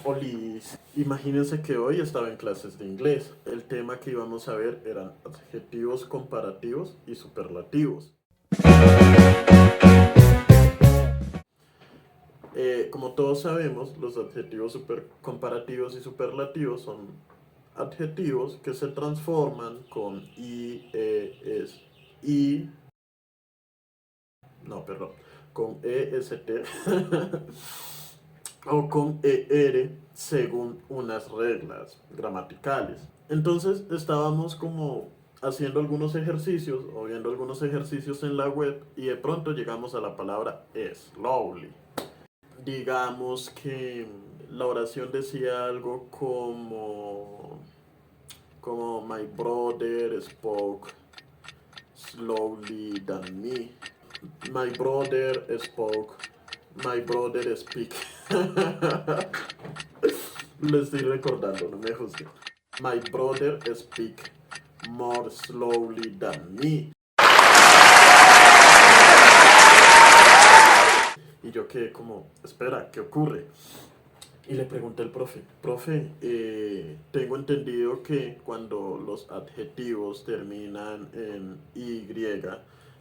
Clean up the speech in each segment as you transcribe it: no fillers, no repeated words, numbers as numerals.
Olis, imagínense que hoy estaba en clases de inglés. El tema que íbamos a ver eran adjetivos comparativos y superlativos. Como todos sabemos, los adjetivos comparativos y superlativos son adjetivos que se transforman con con EST o con ER según unas reglas gramaticales. Entonces estábamos como haciendo algunos ejercicios o viendo algunos ejercicios en la web y de pronto llegamos a la palabra slowly. Digamos que la oración decía algo como my brother spoke slowly than me. My brother spoke. My brother speak. Lo estoy recordando, no me juzguen. My brother speak more slowly than me. Y yo quedé como, espera, ¿qué ocurre? Y le pregunté al profe, tengo entendido que cuando los adjetivos terminan en Y,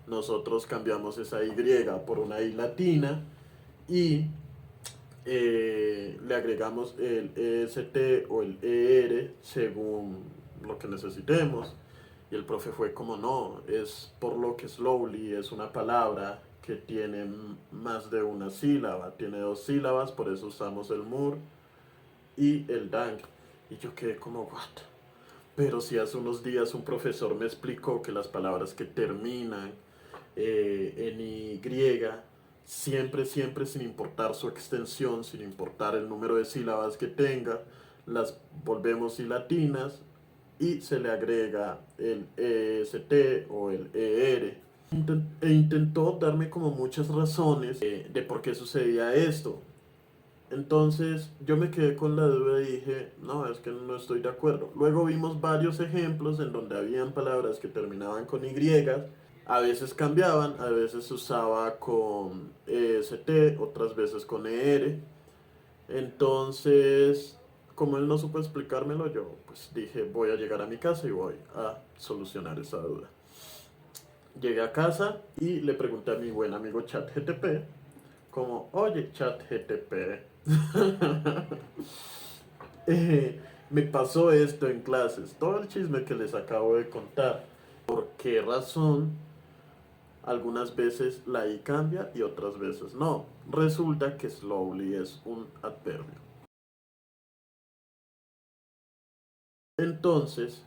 nosotros cambiamos esa Y por una I latina y le agregamos el EST o el ER según lo que necesitemos. Y el profe fue como, no, es por lo que slowly es una palabra que tiene más de una sílaba, tiene dos sílabas, por eso usamos el more y el than. Y yo quedé como, what? Pero si hace unos días un profesor me explicó que las palabras que terminan en Y, siempre, siempre, sin importar su extensión, sin importar el número de sílabas que tenga, las volvemos y latinas y se le agrega el EST o el ER. E intentó darme como muchas razones de por qué sucedía esto. Entonces yo me quedé con la duda y dije, no, es que no estoy de acuerdo. Luego vimos varios ejemplos en donde habían palabras que terminaban con Y, a veces cambiaban, a veces se usaba con EST, otras veces con ER. Entonces, como él no supo explicármelo, yo pues dije, voy a llegar a mi casa y voy a solucionar esa duda. Llegué a casa y le pregunté a mi buen amigo ChatGTP, como, oye ChatGTP, me pasó esto en clases, todo el chisme que les acabo de contar. ¿Por qué razón algunas veces la I cambia y otras veces no? Resulta que slowly es un adverbio. Entonces,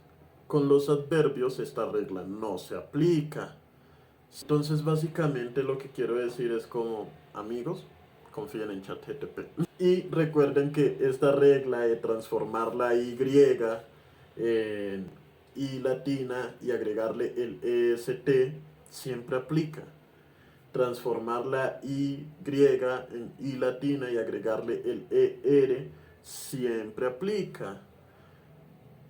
con los adverbios esta regla no se aplica. Entonces, básicamente lo que quiero decir es como, amigos, confíen en ChatGPT. Y recuerden que esta regla de transformar la Y en I latina y agregarle el EST siempre aplica. Transformar la Y en I latina y agregarle el ER siempre aplica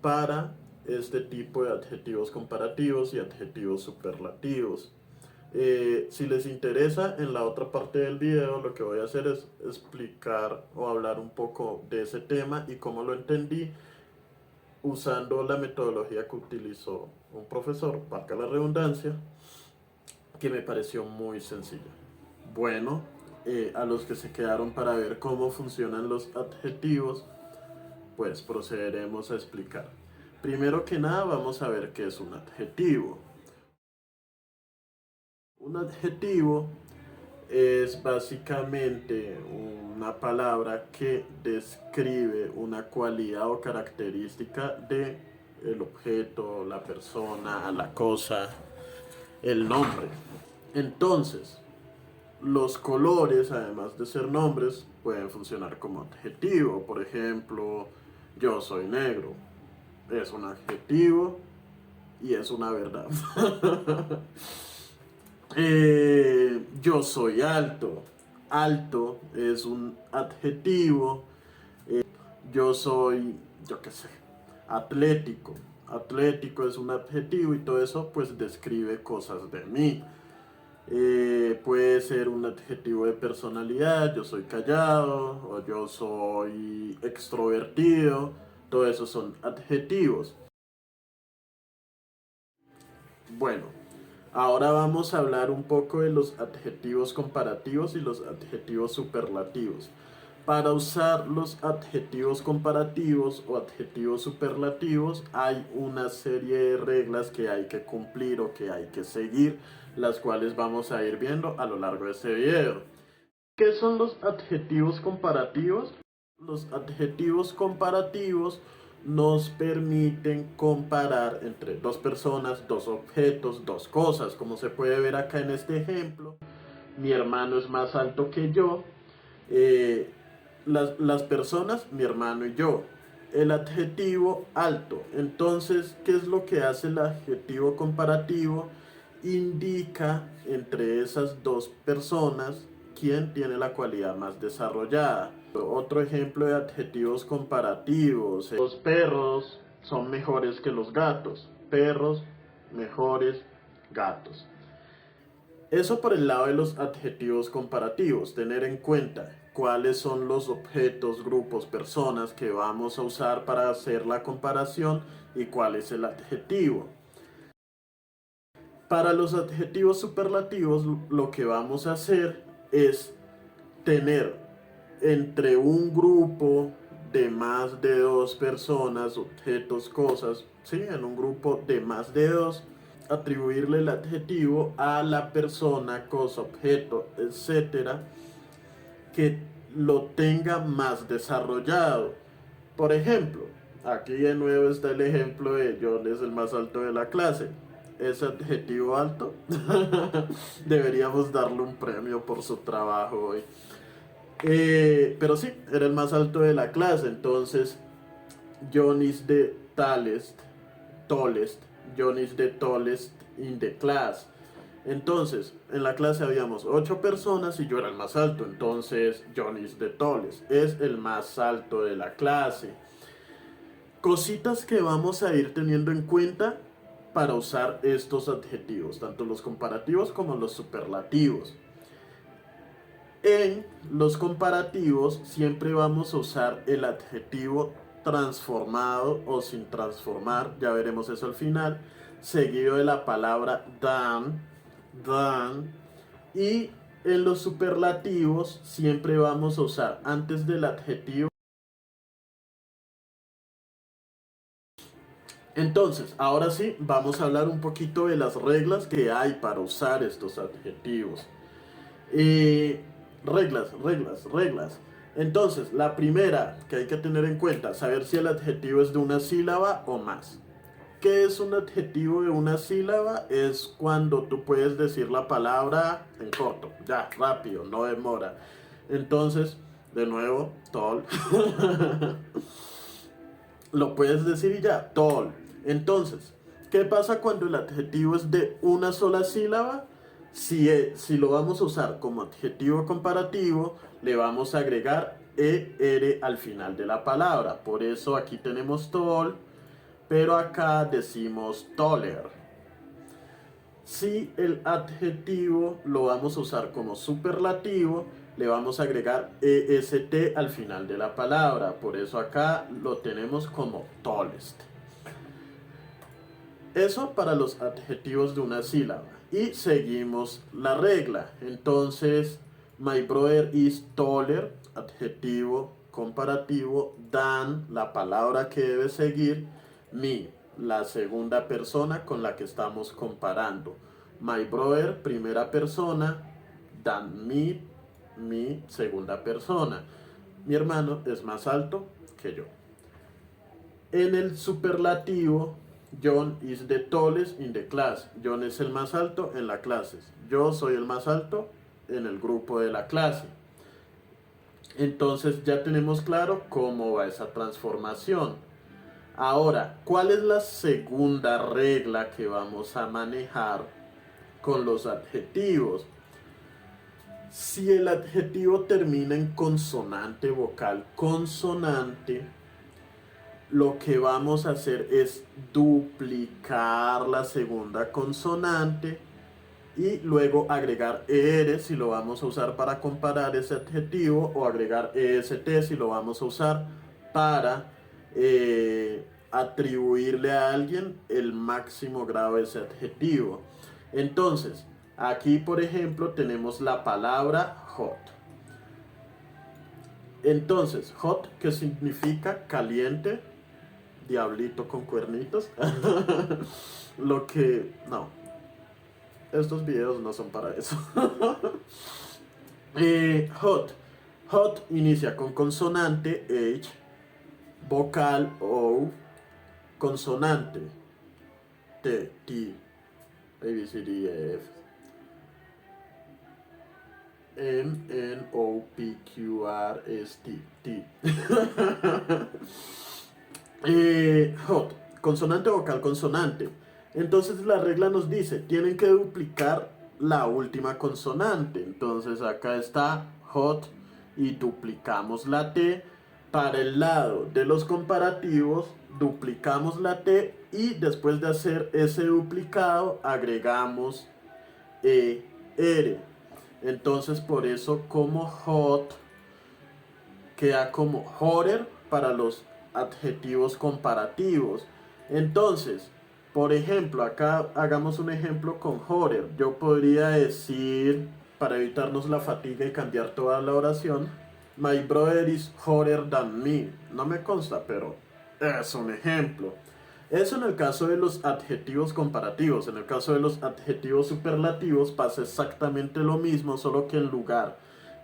para este tipo de adjetivos comparativos y adjetivos superlativos. Si les interesa, en la otra parte del video lo que voy a hacer es explicar o hablar un poco de ese tema y cómo lo entendí usando la metodología que utilizó un profesor, valga la redundancia, que me pareció muy sencilla. Bueno, a los que se quedaron para ver cómo funcionan los adjetivos, pues procederemos a explicar. Primero que nada vamos a ver qué es un adjetivo. Un adjetivo es básicamente una palabra que describe una cualidad o característica de el objeto, la persona, la cosa, el nombre. Entonces, los colores, además de ser nombres, pueden funcionar como adjetivo. Por ejemplo, yo soy negro. Es un adjetivo y es una verdad. Yo soy alto. Alto es un adjetivo. Yo soy, yo qué sé, atlético. Atlético es un adjetivo y todo eso pues describe cosas de mí. Puede ser un adjetivo de personalidad, yo soy callado o yo soy extrovertido, todo eso son adjetivos. Bueno, ahora vamos a hablar un poco de los adjetivos comparativos y los adjetivos superlativos. Para usar los adjetivos comparativos o adjetivos superlativos hay una serie de reglas que hay que cumplir o que hay que seguir, las cuales vamos a ir viendo a lo largo de este video. ¿Qué son los adjetivos comparativos? Los adjetivos comparativos nos permiten comparar entre dos personas, dos objetos, dos cosas, como se puede ver acá en este ejemplo. Mi hermano es más alto que yo. Eh, las personas, mi hermano y yo. El adjetivo alto. Entonces, ¿qué es lo que hace el adjetivo comparativo? Indica entre esas dos personas quién tiene la cualidad más desarrollada. Otro ejemplo de adjetivos comparativos. Los perros son mejores que los gatos. Perros mejores gatos. Eso por el lado de los adjetivos comparativos, tener en cuenta cuáles son los objetos, grupos, personas que vamos a usar para hacer la comparación y cuál es el adjetivo. Para los adjetivos superlativos lo que vamos a hacer es tener entre un grupo de más de dos personas, objetos, cosas, ¿sí? En un grupo de más de dos, atribuirle el adjetivo a la persona, cosa, objeto, etcétera, que lo tenga más desarrollado. Por ejemplo, aquí de nuevo está el ejemplo de John es el más alto de la clase. ¿Es adjetivo alto? Deberíamos darle un premio por su trabajo hoy. Pero sí, era el más alto de la clase. Entonces, John is the tallest. John is the tallest in the class. Entonces, en la clase habíamos 8 personas y yo era el más alto. Entonces, John is the tallest. Es el más alto de la clase. Cositas que vamos a ir teniendo en cuenta para usar estos adjetivos, tanto los comparativos como los superlativos. En los comparativos siempre vamos a usar el adjetivo transformado o sin transformar, ya veremos eso al final, seguido de la palabra than. Y en los superlativos siempre vamos a usar antes del adjetivo. Entonces, ahora sí, vamos a hablar un poquito de las reglas que hay para usar estos adjetivos. Reglas. Entonces, la primera que hay que tener en cuenta, saber si el adjetivo es de una sílaba o más. ¿Qué es un adjetivo de una sílaba? Es cuando tú puedes decir la palabra en corto, ya, rápido, no demora. Entonces, de nuevo, tall. Lo puedes decir y ya, tall. Entonces, ¿qué pasa cuando el adjetivo es de una sola sílaba? Si lo vamos a usar como adjetivo comparativo, le vamos a agregar ER al final de la palabra. Por eso aquí tenemos tall, pero acá decimos taller. Si el adjetivo lo vamos a usar como superlativo, le vamos a agregar EST al final de la palabra. Por eso acá lo tenemos como tallest. Eso para los adjetivos de una sílaba. Y seguimos la regla. Entonces, my brother is taller, adjetivo comparativo, than, la palabra que debe seguir, me, la segunda persona con la que estamos comparando. My brother, primera persona, than me, mi segunda persona. Mi hermano es más alto que yo. En el superlativo, John is the tallest in the class. John es el más alto en la clase. Yo soy el más alto en el grupo de la clase. Entonces ya tenemos claro cómo va esa transformación. Ahora, ¿cuál es la segunda regla que vamos a manejar con los adjetivos? Si el adjetivo termina en consonante vocal consonante, lo que vamos a hacer es duplicar la segunda consonante y luego agregar er si lo vamos a usar para comparar ese adjetivo, o agregar est si lo vamos a usar para atribuirle a alguien el máximo grado de ese adjetivo. Entonces, aquí por ejemplo tenemos la palabra hot. Entonces, hot, que significa caliente, diablito con cuernitos. Lo que, no, estos videos no son para eso. Hot. Hot inicia con consonante H, vocal O, consonante T, T, A, B, C, D, E, F, M, N, O, P, Q, R, S, T, T. Hot, consonante, vocal, consonante. Entonces la regla nos dice, tienen que duplicar la última consonante. Entonces acá está hot y duplicamos la T. Para el lado de los comparativos, duplicamos la T y después de hacer ese duplicado, agregamos ER. Entonces por eso como hot queda como hotter para los adjetivos comparativos. Entonces, por ejemplo, acá hagamos un ejemplo con hotter. Yo podría decir, para evitarnos la fatiga y cambiar toda la oración, my brother is hotter than me. No me consta, pero es un ejemplo. Eso en el caso de los adjetivos comparativos. En el caso de los adjetivos superlativos pasa exactamente lo mismo, solo que en lugar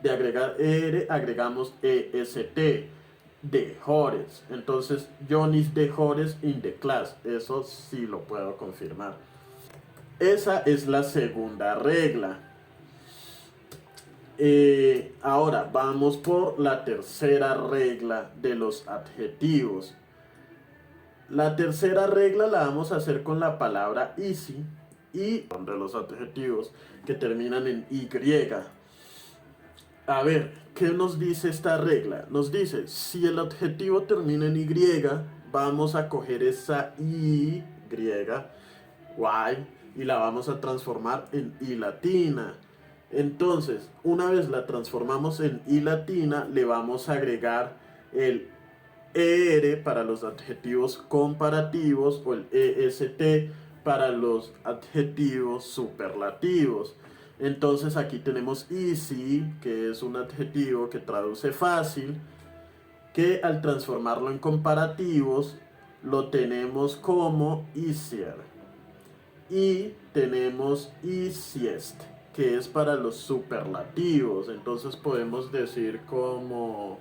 de agregar er, agregamos est, de Horace. Entonces, John is the Horace in the class. Eso sí lo puedo confirmar. Esa es la segunda regla. Ahora vamos por la tercera regla de los adjetivos. La tercera regla la vamos a hacer con la palabra easy y de los adjetivos que terminan en y. A ver, ¿qué nos dice esta regla? Nos dice, si el adjetivo termina en y, vamos a coger esa y, y la vamos a transformar en i latina. Entonces, una vez la transformamos en i latina, le vamos a agregar el er para los adjetivos comparativos o el est para los adjetivos superlativos. Entonces aquí tenemos easy, que es un adjetivo que traduce fácil, que al transformarlo en comparativos lo tenemos como easier. Y tenemos easiest, que es para los superlativos. Entonces podemos decir como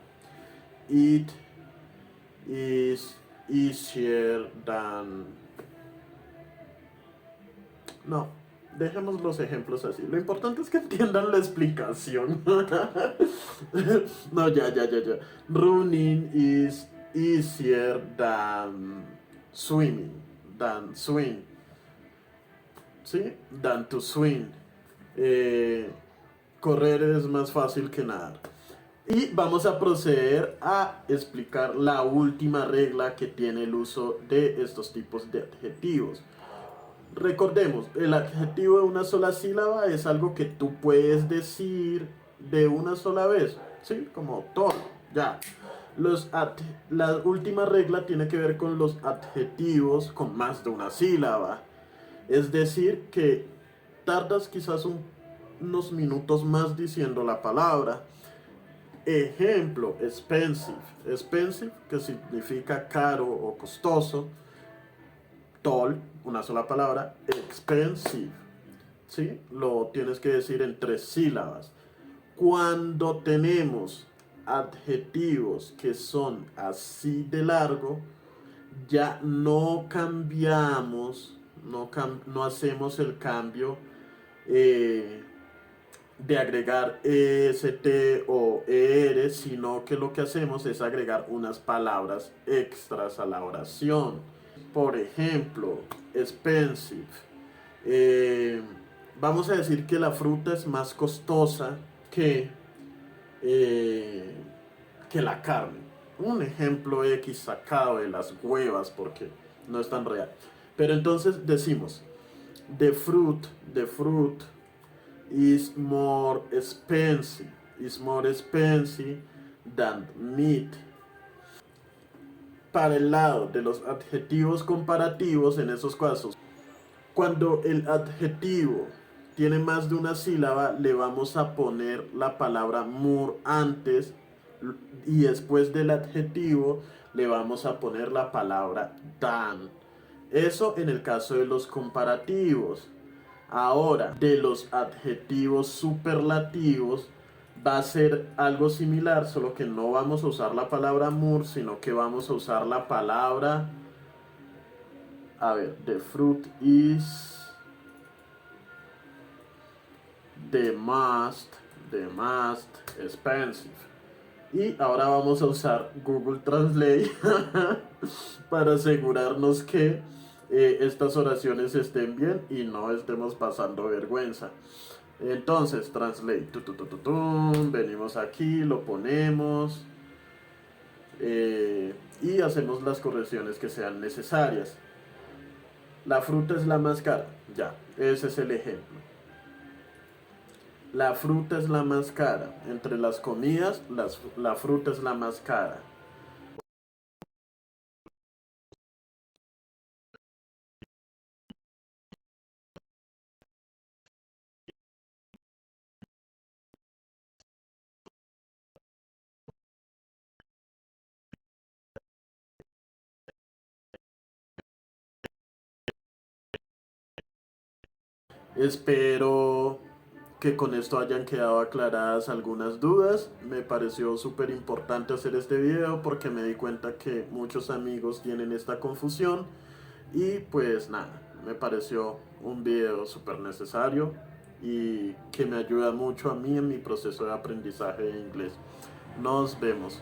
it is easier than... No, dejemos los ejemplos así. Lo importante es que entiendan la explicación. No, ya. Running is easier than swimming. Than swim. ¿Sí? Than to swim. Correr es más fácil que nadar. Y vamos a proceder a explicar la última regla que tiene el uso de estos tipos de adjetivos. Recordemos, el adjetivo de una sola sílaba es algo que tú puedes decir de una sola vez, ¿sí? Como todo, ya. La última regla tiene que ver con los adjetivos con más de una sílaba. Es decir, que tardas quizás unos minutos más diciendo la palabra. Ejemplo, expensive. Expensive, que significa caro o costoso. Tall, una sola palabra. Expensive, ¿sí? Lo tienes que decir en 3 sílabas. Cuando tenemos adjetivos que son así de largo, ya no cambiamos, no hacemos el cambio de agregar est o er, sino que lo que hacemos es agregar unas palabras extras a la oración. Por ejemplo, expensive. Vamos a decir que la fruta es más costosa que la carne. Un ejemplo X sacado de las huevas porque no es tan real. Pero entonces decimos, the fruit is more expensive. Is more expensive than meat. Para el lado de los adjetivos comparativos, en esos casos, cuando el adjetivo tiene más de una sílaba, le vamos a poner la palabra more antes y después del adjetivo le vamos a poner la palabra than. Eso en el caso de los comparativos. Ahora, de los adjetivos superlativos, va a ser algo similar, solo que no vamos a usar la palabra more, sino que vamos a usar la palabra, a ver, the fruit is the most expensive. Y ahora vamos a usar Google Translate para asegurarnos que estas oraciones estén bien y no estemos pasando vergüenza. Entonces, translate, venimos aquí, lo ponemos y hacemos las correcciones que sean necesarias. La fruta es la más cara, ya, ese es el ejemplo. La fruta es la más cara. Entre las comidas, la fruta es la más cara. Espero que con esto hayan quedado aclaradas algunas dudas. Me pareció súper importante hacer este video porque me di cuenta que muchos amigos tienen esta confusión. Y pues nada, me pareció un video súper necesario y que me ayuda mucho a mí en mi proceso de aprendizaje de inglés. Nos vemos.